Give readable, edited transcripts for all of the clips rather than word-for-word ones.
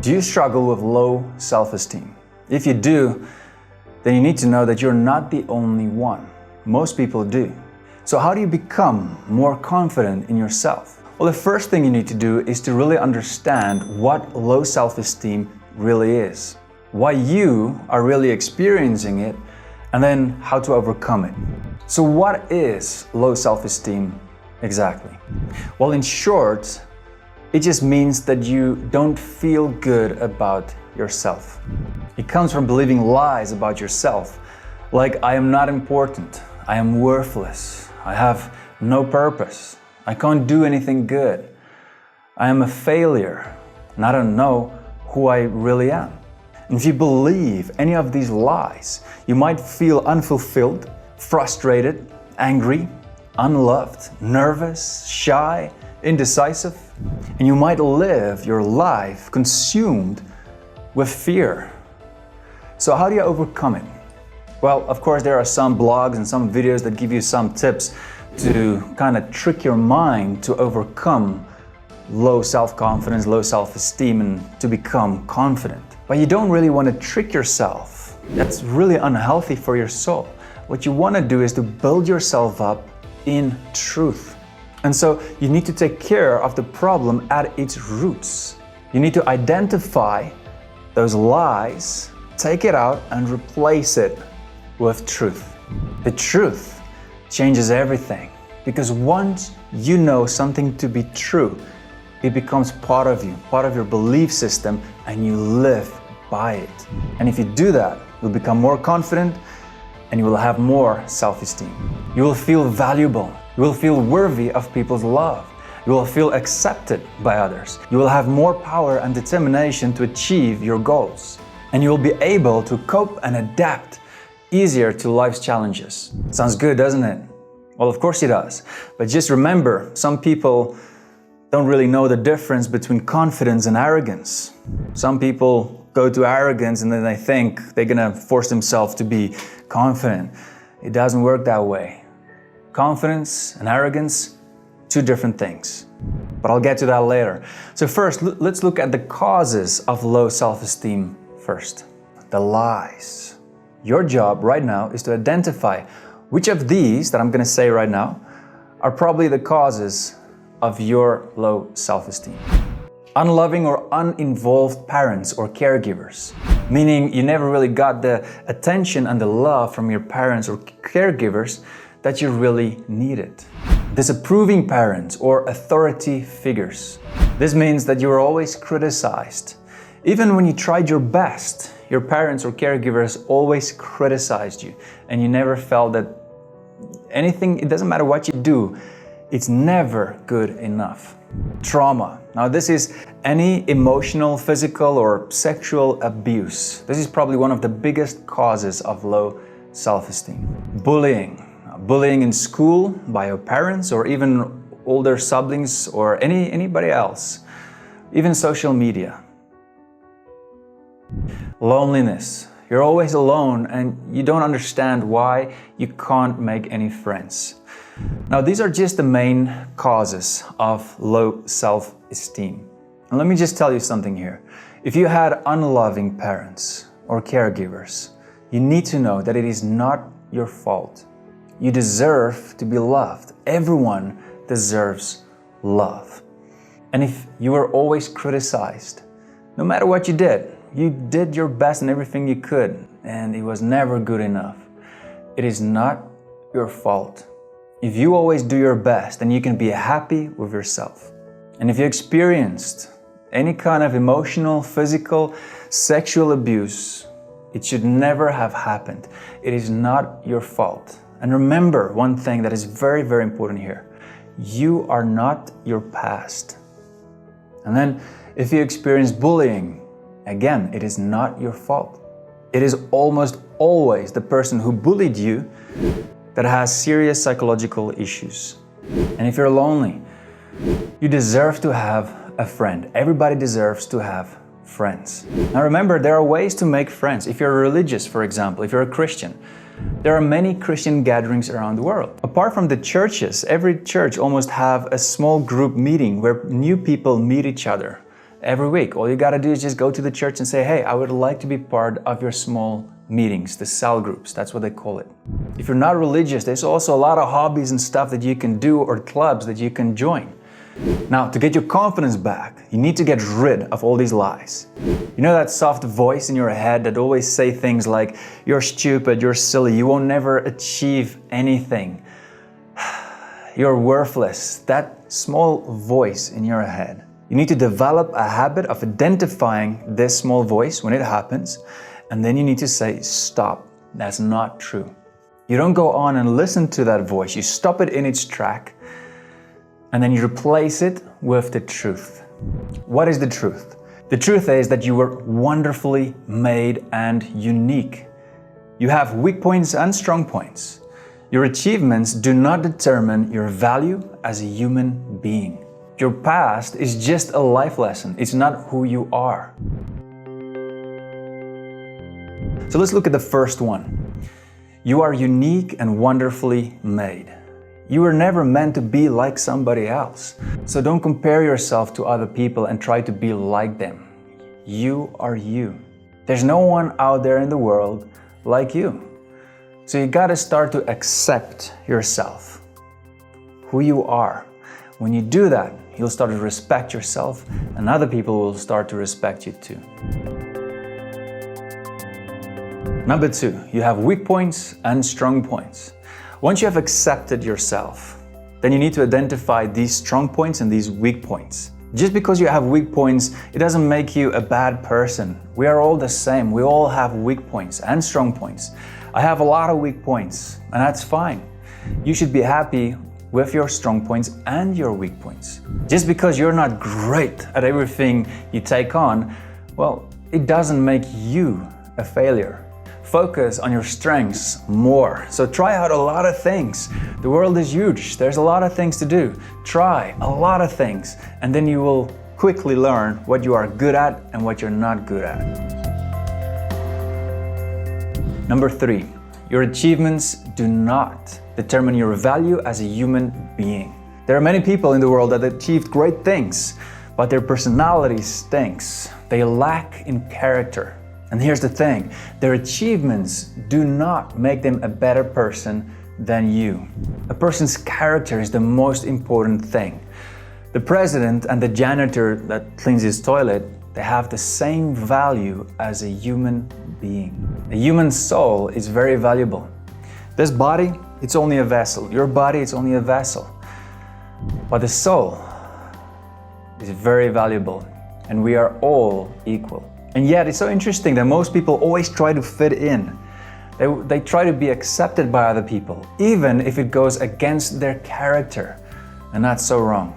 Do you struggle with low self-esteem? If you do, then you need to know that you're not the only one. Most people do. So how do you become more confident in yourself? Well, the first thing you need to do is to really understand what low self-esteem really is, why you are really experiencing it, and then how to overcome it. So what is low self-esteem exactly? Well, in short, it just means that you don't feel good about yourself. It comes from believing lies about yourself, like I am not important, I am worthless, I have no purpose, I can't do anything good, I am a failure, and I don't know who I really am. And if you believe any of these lies, you might feel unfulfilled, frustrated, angry, unloved, nervous, shy, indecisive, and you might live your life consumed with fear. So how do you overcome it? Well, of course, there are some blogs and some videos that give you some tips to kind of trick your mind to overcome low self-confidence, low self-esteem, and to become confident. But you don't really want to trick yourself. That's really unhealthy for your soul. What you want to do is to build yourself up in truth. And so you need to take care of the problem at its roots. You need to identify those lies, take it out, and replace it with truth. The truth changes everything, because once you know something to be true, it becomes part of you, part of your belief system, and you live by it. And if you do that, you'll become more confident and you will have more self-esteem. You will feel valuable. You will feel worthy of people's love. You will feel accepted by others. You will have more power and determination to achieve your goals. And you will be able to cope and adapt easier to life's challenges. Sounds good, doesn't it? Well, of course it does. But just remember, some people don't really know the difference between confidence and arrogance. Some people go to arrogance and then they think they're gonna force themselves to be confident. It doesn't work that way. Confidence and arrogance, two different things. But I'll get to that later. So first, let's look at the causes of low self-esteem first. The lies. Your job right now is to identify which of these that I'm gonna say right now are probably the causes of your low self-esteem. Unloving or uninvolved parents or caregivers, meaning you never really got the attention and the love from your parents or caregivers that you really needed. Disapproving parents or authority figures. This means that you were always criticized. Even when you tried your best, your parents or caregivers always criticized you, and you never felt that anything, it doesn't matter what you do, it's never good enough. Trauma. Now this is any emotional, physical, or sexual abuse. This is probably one of the biggest causes of low self-esteem. Bullying. Bullying in school by your parents or even older siblings or anybody else. Even social media. Loneliness. You're always alone and you don't understand why you can't make any friends. Now, these are just the main causes of low self-esteem. And let me just tell you something here. If you had unloving parents or caregivers, you need to know that it is not your fault. You deserve to be loved. Everyone deserves love. And if you were always criticized, no matter what you did your best and everything you could, and it was never good enough. It is not your fault. If you always do your best, then you can be happy with yourself. And if you experienced any kind of emotional, physical, sexual abuse, it should never have happened. It is not your fault. And remember one thing that is very, very important here. You are not your past. And then if you experience bullying, again, it is not your fault. It is almost always the person who bullied you that has serious psychological issues. And if you're lonely, you deserve to have a friend. Everybody deserves to have friends. Now remember, there are ways to make friends. If you're religious, for example, if you're a Christian, there are many Christian gatherings around the world. Apart from the churches, every church almost have a small group meeting where new people meet each other every week. All you gotta do is just go to the church and say, hey, I would like to be part of your small meetings, the cell groups, that's what they call it. If you're not religious, there's also a lot of hobbies and stuff that you can do or clubs that you can join. Now, to get your confidence back, you need to get rid of all these lies. You know that soft voice in your head that always say things like, you're stupid, you're silly, you won't never achieve anything. You're worthless. That small voice in your head. You need to develop a habit of identifying this small voice when it happens, and then you need to say, stop, that's not true. You don't go on and listen to that voice, you stop it in its track, and then you replace it with the truth. What is the truth? The truth is that you were wonderfully made and unique. You have weak points and strong points. Your achievements do not determine your value as a human being. Your past is just a life lesson. It's not who you are. So let's look at the first one. You are unique and wonderfully made. You were never meant to be like somebody else. So don't compare yourself to other people and try to be like them. You are you. There's no one out there in the world like you. So you gotta start to accept yourself, who you are. When you do that, you'll start to respect yourself, and other people will start to respect you too. Number 2, you have weak points and strong points. Once you have accepted yourself, then you need to identify these strong points and these weak points. Just because you have weak points, it doesn't make you a bad person. We are all the same. We all have weak points and strong points. I have a lot of weak points, and that's fine. You should be happy with your strong points and your weak points. Just because you're not great at everything you take on, well, it doesn't make you a failure. Focus on your strengths more. So try out a lot of things. The world is huge. There's a lot of things to do. Try a lot of things, and then you will quickly learn what you are good at and what you're not good at. Number 3, your achievements do not determine your value as a human being. There are many people in the world that achieved great things, but their personality stinks. They lack in character. And here's the thing, their achievements do not make them a better person than you. A person's character is the most important thing. The president and the janitor that cleans his toilet, they have the same value as a human being. A human soul is very valuable. This body, it's only a vessel. Your body, it's only a vessel. But the soul is very valuable, and we are all equal. And yet, it's so interesting that most people always try to fit in. They try to be accepted by other people, even if it goes against their character. And that's so wrong.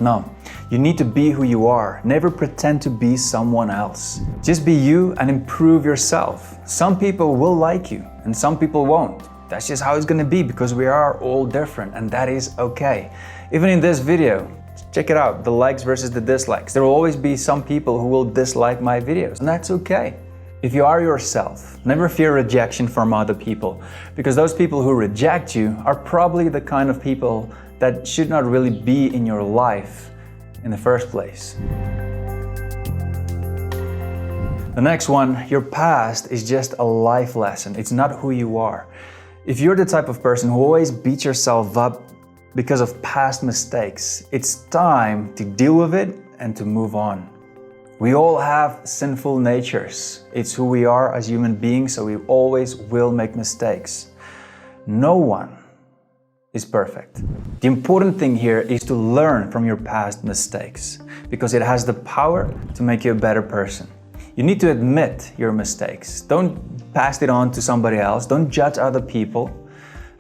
No, you need to be who you are. Never pretend to be someone else. Just be you and improve yourself. Some people will like you and some people won't. That's just how it's gonna be, because we are all different, and that is okay. Even in this video, check it out, the likes versus the dislikes. There will always be some people who will dislike my videos, and that's okay. If you are yourself, never fear rejection from other people, because those people who reject you are probably the kind of people that should not really be in your life in the first place. The next one, your past is just a life lesson. It's not who you are. If you're the type of person who always beats yourself up because of past mistakes, it's time to deal with it and to move on. We all have sinful natures. It's who we are as human beings, so we always will make mistakes. No one is perfect. The important thing here is to learn from your past mistakes, because it has the power to make you a better person. You need to admit your mistakes. Don't pass it on to somebody else. Don't judge other people,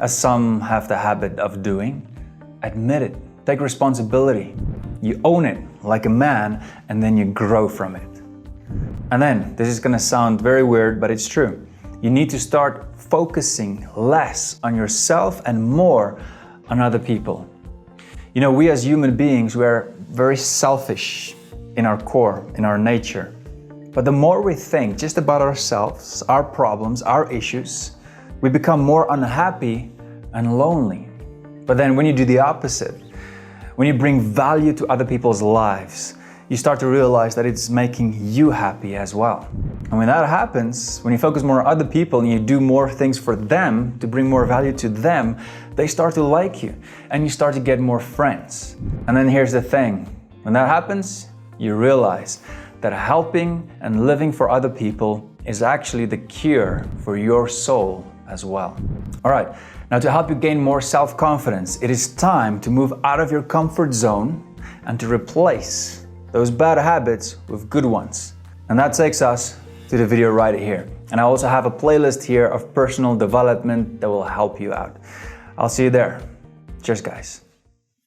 as some have the habit of doing. Admit it. Take responsibility. You own it like a man, and then you grow from it. And then, this is gonna sound very weird, but it's true. You need to start focusing less on yourself and more on other people. You know, we as human beings, we're very selfish in our core, in our nature. But the more we think just about ourselves, our problems, our issues, we become more unhappy and lonely. But then when you do the opposite, when you bring value to other people's lives, you start to realize that it's making you happy as well. And when that happens, when you focus more on other people and you do more things for them to bring more value to them, they start to like you and you start to get more friends. And then here's the thing, when that happens, you realize that helping and living for other people is actually the cure for your soul as well. All right, now to help you gain more self-confidence, it is time to move out of your comfort zone and to replace those bad habits with good ones. And that takes us to the video right here. And I also have a playlist here of personal development that will help you out. I'll see you there. Cheers, guys.